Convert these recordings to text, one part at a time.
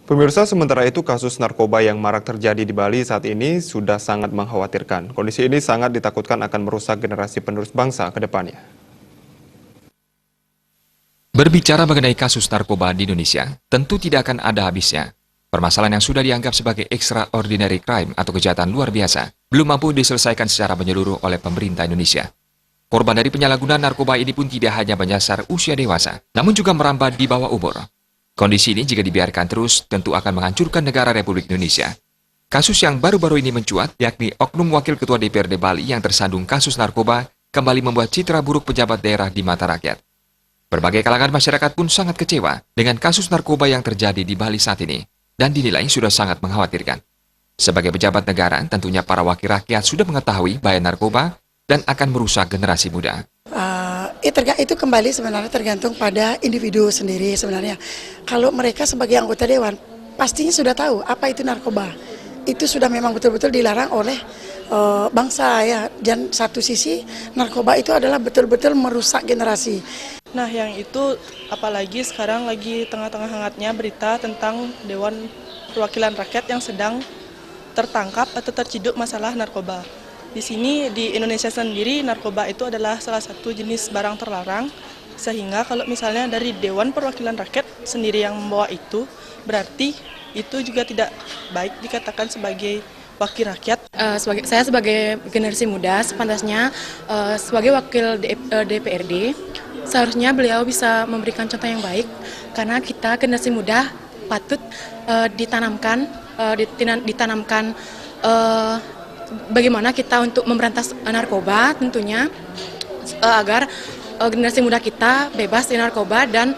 Pemirsa, sementara itu kasus narkoba yang marak terjadi di Bali saat ini sudah sangat mengkhawatirkan. Kondisi ini sangat ditakutkan akan merusak generasi penerus bangsa ke depannya. Berbicara mengenai kasus narkoba di Indonesia, tentu tidak akan ada habisnya. Permasalahan yang sudah dianggap sebagai extraordinary crime atau kejahatan luar biasa, belum mampu diselesaikan secara menyeluruh oleh pemerintah Indonesia. Korban dari penyalahgunaan narkoba ini pun tidak hanya menyasar usia dewasa, namun juga merambat di bawah umur. Kondisi ini jika dibiarkan terus, tentu akan menghancurkan negara Republik Indonesia. Kasus yang baru-baru ini mencuat, yakni oknum Wakil Ketua DPRD Bali yang tersandung kasus narkoba, kembali membuat citra buruk pejabat daerah di mata rakyat. Berbagai kalangan masyarakat pun sangat kecewa dengan kasus narkoba yang terjadi di Bali saat ini, dan dinilai sudah sangat mengkhawatirkan. Sebagai pejabat negara, tentunya para wakil rakyat sudah mengetahui bahaya narkoba dan akan merusak generasi muda. Itu kembali sebenarnya tergantung pada individu sendiri sebenarnya. Kalau mereka sebagai anggota dewan, pastinya sudah tahu apa itu narkoba. Itu sudah memang betul-betul dilarang oleh bangsa ya. Dan satu sisi narkoba itu adalah betul-betul merusak generasi. Nah, yang itu apalagi sekarang lagi tengah-tengah hangatnya berita tentang Dewan Perwakilan Rakyat yang sedang tertangkap atau terciduk masalah narkoba. Di sini di Indonesia sendiri narkoba itu adalah salah satu jenis barang terlarang, sehingga kalau misalnya dari Dewan Perwakilan Rakyat sendiri yang membawa itu, berarti itu juga tidak baik dikatakan sebagai wakil rakyat. Saya sebagai generasi muda, sepantasnya sebagai wakil DPRD, seharusnya beliau bisa memberikan contoh yang baik, karena kita generasi muda patut ditanamkan bagaimana kita untuk memberantas narkoba tentunya agar generasi muda kita bebas dari narkoba dan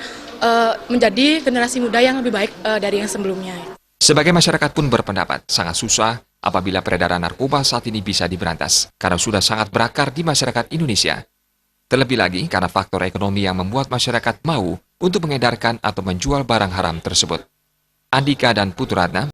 menjadi generasi muda yang lebih baik dari yang sebelumnya. Sebagai masyarakat pun berpendapat sangat susah apabila peredaran narkoba saat ini bisa diberantas karena sudah sangat berakar di masyarakat Indonesia. Terlebih lagi karena faktor ekonomi yang membuat masyarakat mau untuk mengedarkan atau menjual barang haram tersebut. Andika dan Putu Ratna